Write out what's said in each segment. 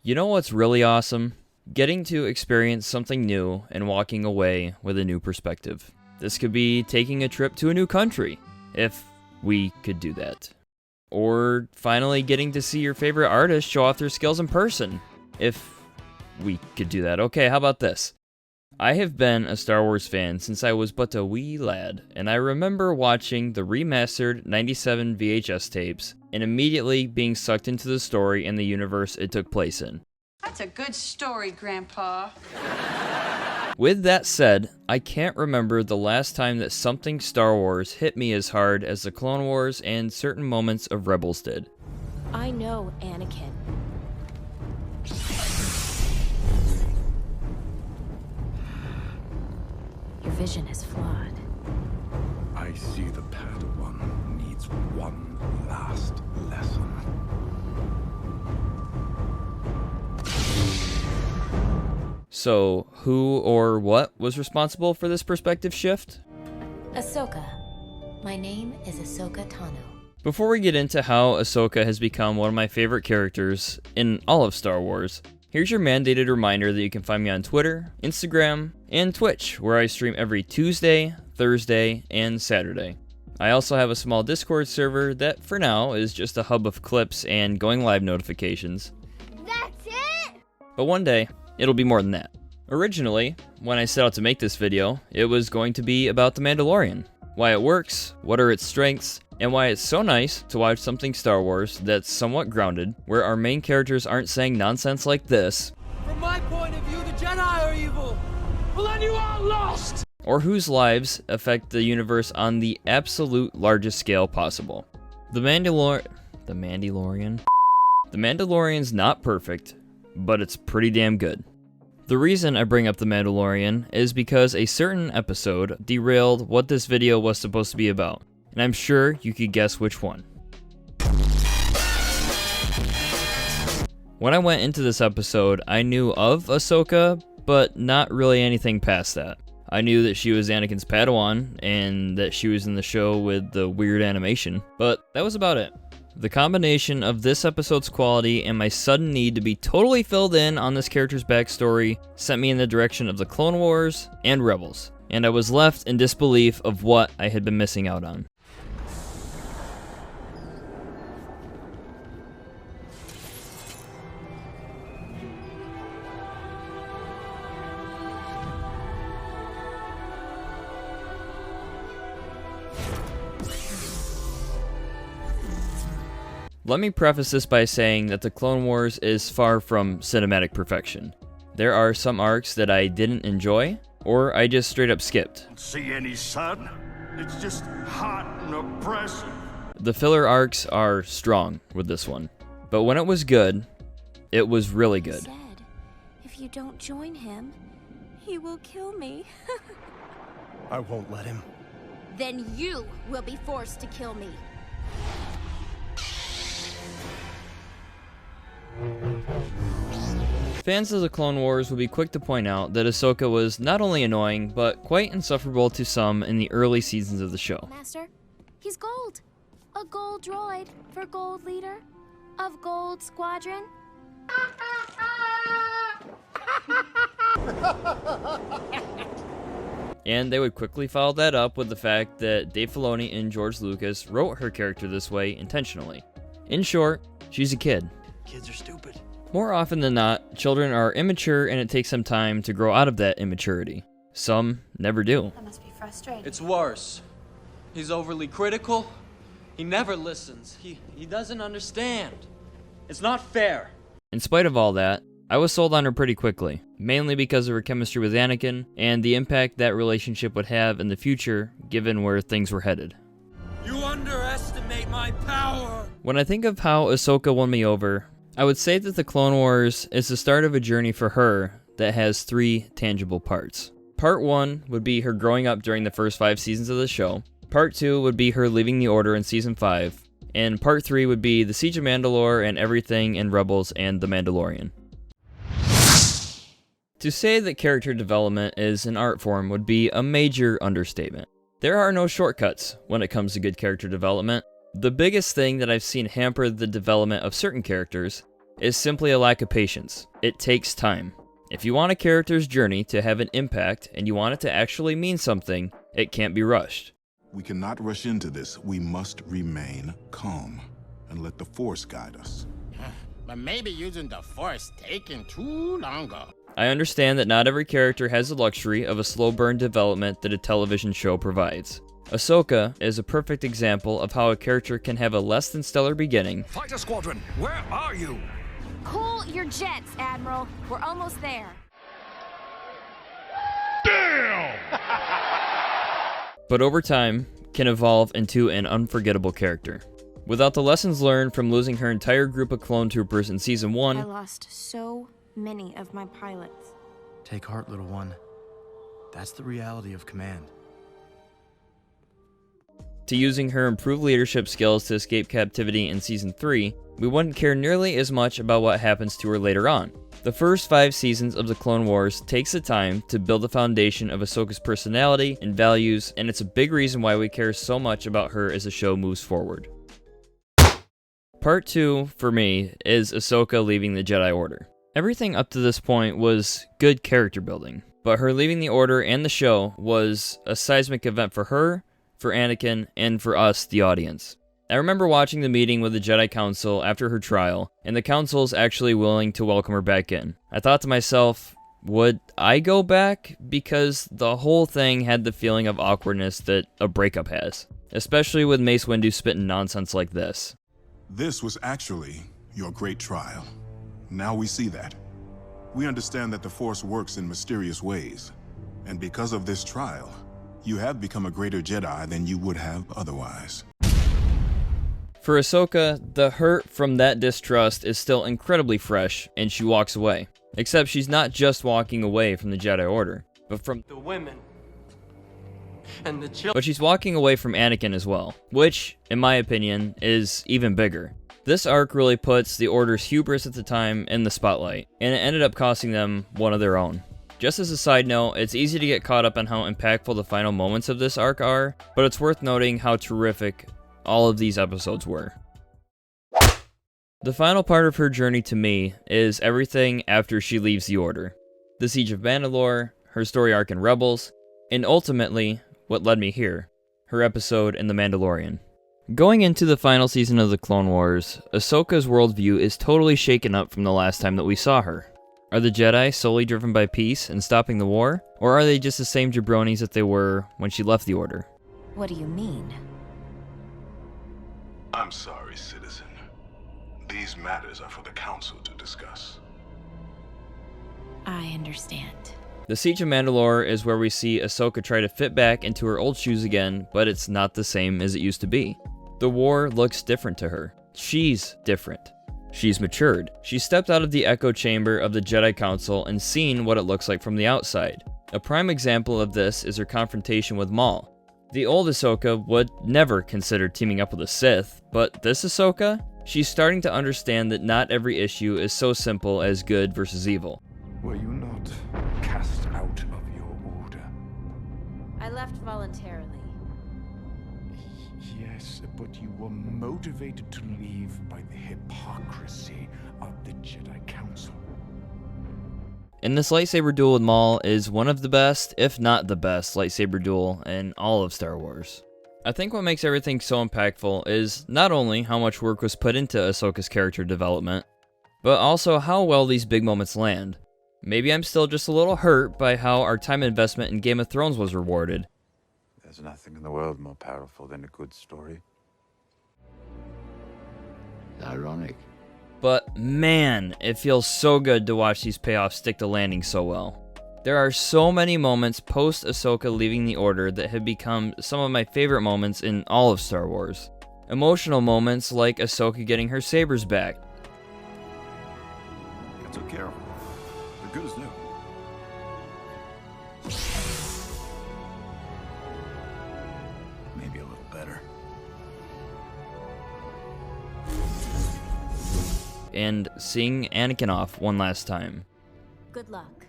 You know what's really awesome? Getting to experience something new and walking away with a new perspective. This could be taking a trip to a new country, if we could do that. Or finally getting to see your favorite artist show off their skills in person, if we could do that. Okay, how about this? I have been a Star Wars fan since I was but a wee lad, and I remember watching the remastered 97 VHS tapes and immediately being sucked into the story and the universe it took place in. That's a good story, Grandpa. With that said, I can't remember the last time that something Star Wars hit me as hard as the Clone Wars and certain moments of Rebels did. I know, Anakin. Your vision is flawed. I see the Padawan needs one last lesson. So, who or what was responsible for this perspective shift? Ahsoka. My name is Ahsoka Tano. Before we get into how Ahsoka has become one of my favorite characters in all of Star Wars, here's your mandated reminder that you can find me on Twitter, Instagram, and Twitch, where I stream every Tuesday, Thursday, and Saturday. I also have a small Discord server that, for now, is just a hub of clips and going live notifications. That's it? But one day, it'll be more than that. Originally, when I set out to make this video, it was going to be about The Mandalorian. Why it works, what are its strengths, and why it's so nice to watch something Star Wars that's somewhat grounded, where our main characters aren't saying nonsense like this. From my point of view, the Jedi are evil. Well, then you are lost! Or whose lives affect the universe on the absolute largest scale possible. The Mandalorian's not perfect, but it's pretty damn good. The reason I bring up The Mandalorian is because a certain episode derailed what this video was supposed to be about, and I'm sure you could guess which one. When I went into this episode, I knew of Ahsoka, but not really anything past that. I knew that she was Anakin's Padawan, and that she was in the show with the weird animation, but that was about it. The combination of this episode's quality and my sudden need to be totally filled in on this character's backstory sent me in the direction of the Clone Wars and Rebels, and I was left in disbelief of what I had been missing out on. Let me preface this by saying that the Clone Wars is far from cinematic perfection. There are some arcs that I didn't enjoy, or I just straight up skipped. See any sun? It's just hot and oppressive. The filler arcs are strong with this one, but when it was good, it was really good. He said, if you don't join him, he will kill me. I won't let him. Then you will be forced to kill me. Fans of the Clone Wars will be quick to point out that Ahsoka was not only annoying, but quite insufferable to some in the early seasons of the show. Master, he's gold. A gold droid for gold leader of Gold Squadron. And they would quickly follow that up with the fact that Dave Filoni and George Lucas wrote her character this way intentionally. In short, she's a kid. Kids are stupid. More often than not, children are immature and it takes some time to grow out of that immaturity. Some never do. That must be frustrating. It's worse. He's overly critical. He never listens. He doesn't understand. It's not fair. In spite of all that, I was sold on her pretty quickly, mainly because of her chemistry with Anakin and the impact that relationship would have in the future given where things were headed. You underestimate my power. When I think of how Ahsoka won me over, I would say that the Clone Wars is the start of a journey for her that has 3 tangible parts. Part 1 would be her growing up during the first 5 seasons of the show. Part 2 would be her leaving the Order in Season 5. And Part 3 would be the Siege of Mandalore and everything in Rebels and The Mandalorian. To say that character development is an art form would be a major understatement. There are no shortcuts when it comes to good character development. The biggest thing that I've seen hamper the development of certain characters is simply a lack of patience. It takes time. If you want a character's journey to have an impact and you want it to actually mean something, it can't be rushed. We cannot rush into this. We must remain calm and let the Force guide us. But maybe using the Force taking too long. I understand that not every character has the luxury of a slow burn development that a television show provides. Ahsoka is a perfect example of how a character can have a less than stellar beginning. Fighter Squadron, where are you? Cool your jets, Admiral. We're almost there. Damn! But over time, can evolve into an unforgettable character. Without the lessons learned from losing her entire group of clone troopers in Season 1, I lost so many of my pilots. Take heart, little one. That's the reality of command. to using her improved leadership skills to escape captivity in Season 3, we wouldn't care nearly as much about what happens to her later on. The first 5 seasons of the Clone Wars takes the time to build the foundation of Ahsoka's personality and values, and it's a big reason why we care so much about her as the show moves forward. Part 2, for me, is Ahsoka leaving the Jedi Order. Everything up to this point was good character building, but her leaving the Order and the show was a seismic event for her, for Anakin, and for us, the audience. I remember watching the meeting with the Jedi Council after her trial, and the Council's actually willing to welcome her back in. I thought to myself, would I go back? Because the whole thing had the feeling of awkwardness that a breakup has, especially with Mace Windu spitting nonsense like this. This was actually your great trial. Now we see that. We understand that the Force works in mysterious ways, and because of this trial, you have become a greater Jedi than you would have otherwise. For Ahsoka, the hurt from that distrust is still incredibly fresh, and she walks away. Except she's not just walking away from the Jedi Order, but from The women and the children. But she's walking away from Anakin as well, which, in my opinion, is even bigger. This arc really puts the Order's hubris at the time in the spotlight, and it ended up costing them one of their own. Just as a side note, it's easy to get caught up on how impactful the final moments of this arc are, but it's worth noting how terrific all of these episodes were. The final part of her journey to me is everything after she leaves the Order. The Siege of Mandalore, her story arc in Rebels, and ultimately, what led me here, her episode in The Mandalorian. Going into the final season of the Clone Wars, Ahsoka's worldview is totally shaken up from the last time that we saw her. Are the Jedi solely driven by peace and stopping the war, or are they just the same jabronis that they were when she left the Order? What do you mean? I'm sorry, citizen. These matters are for the Council to discuss. I understand. The Siege of Mandalore is where we see Ahsoka try to fit back into her old shoes again, but it's not the same as it used to be. The war looks different to her. She's different. She's matured. She stepped out of the echo chamber of the Jedi Council and seen what it looks like from the outside. A prime example of this is her confrontation with Maul. The old Ahsoka would never consider teaming up with a Sith, but this Ahsoka? She's starting to understand that not every issue is so simple as good versus evil. Were you not cast out of your order? I left voluntarily. Yes, but you were motivated to leave by the hypocrisy of the Jedi Council. And this lightsaber duel with Maul is one of the best, if not the best, lightsaber duel in all of Star Wars. I think what makes everything so impactful is not only how much work was put into Ahsoka's character development, but also how well these big moments land. Maybe I'm still just a little hurt by how our time investment in Game of Thrones was rewarded. There's nothing in the world more powerful than a good story. Ironic. But man, it feels so good to watch these payoffs stick to landing so well. There are so many moments post Ahsoka leaving the Order that have become some of my favorite moments in all of Star Wars. Emotional moments like Ahsoka getting her sabers back. I took care of them. They're good as new. Maybe a little better. And seeing Anakin off one last time. Good luck.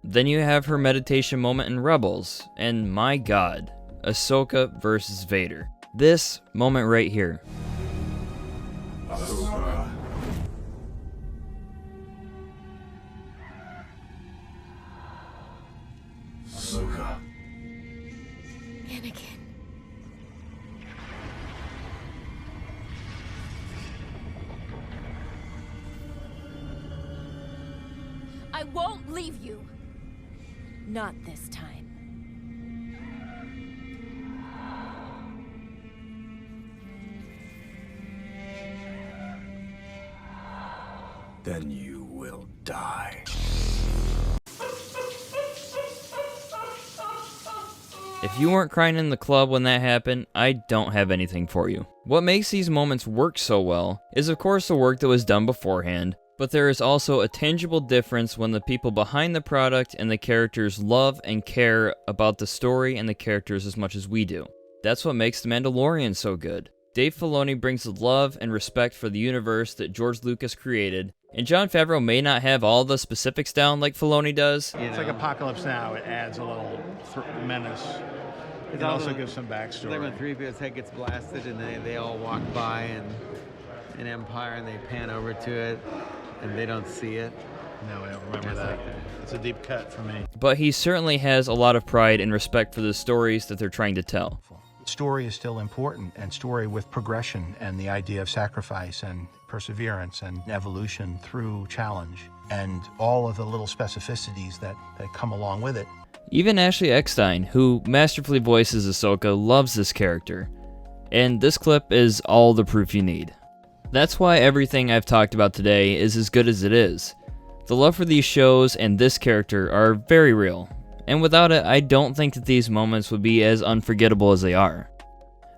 Then you have her meditation moment in Rebels, and my god, Ahsoka versus Vader. This moment right here. Ahsoka. Ahsoka. Anakin. I won't leave you. Not this time. Then you will die. If you weren't crying in the club when that happened, I don't have anything for you. What makes these moments work so well is of course the work that was done beforehand, but there is also a tangible difference when the people behind the product and the characters love and care about the story and the characters as much as we do. That's what makes The Mandalorian so good. Dave Filoni brings the love and respect for the universe that George Lucas created, and Jon Favreau may not have all the specifics down like Filoni does. It's like Apocalypse Now. It adds a little menace. It also gives some backstory. It's like when 3PO's head gets blasted and they all walk by and in Empire and they pan over to it and they don't see it. No, I don't remember that. It's a deep cut for me. But he certainly has a lot of pride and respect for the stories that they're trying to tell. Story is still important, and story with progression and the idea of sacrifice and perseverance and evolution through challenge and all of the little specificities that come along with it. Even Ashley Eckstein, who masterfully voices Ahsoka, loves this character. And this clip is all the proof you need. That's why everything I've talked about today is as good as it is. The love for these shows and this character are very real, and without it, I don't think that these moments would be as unforgettable as they are.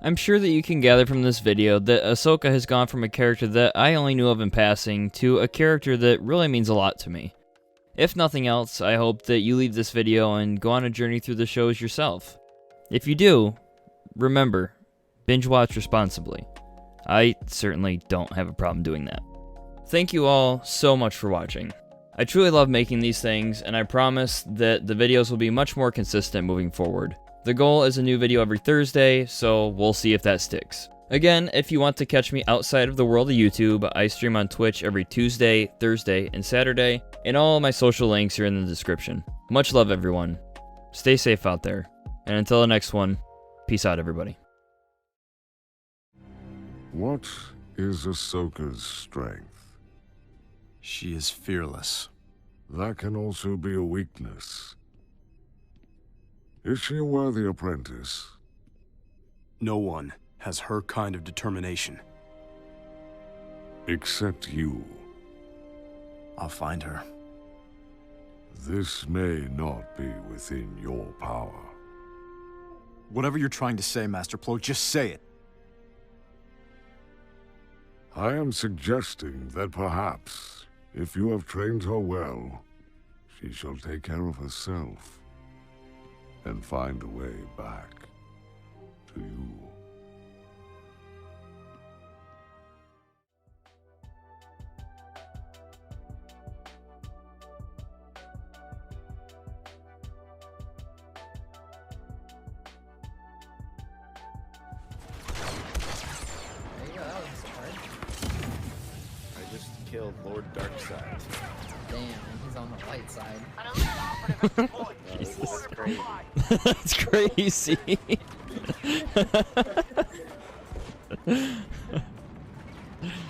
I'm sure that you can gather from this video that Ahsoka has gone from a character that I only knew of in passing to a character that really means a lot to me. If nothing else, I hope that you leave this video and go on a journey through the shows yourself. If you do, remember, binge watch responsibly. I certainly don't have a problem doing that. Thank you all so much for watching. I truly love making these things, and I promise that the videos will be much more consistent moving forward. The goal is a new video every Thursday, so we'll see if that sticks. Again, if you want to catch me outside of the world of YouTube, I stream on Twitch every Tuesday, Thursday, and Saturday, and all my social links are in the description. Much love, everyone. Stay safe out there, and until the next one, peace out, everybody. What is Ahsoka's strength? She is fearless. That can also be a weakness. Is she a worthy apprentice? No one has her kind of determination. Except you. I'll find her. This may not be within your power. Whatever you're trying to say, Master Plo, just say it. I am suggesting that perhaps, if you have trained her well, she shall take care of herself and find a way back to you. Killed Lord Darkseid. Damn, and he's on the light side. Jesus. That's crazy. That's crazy.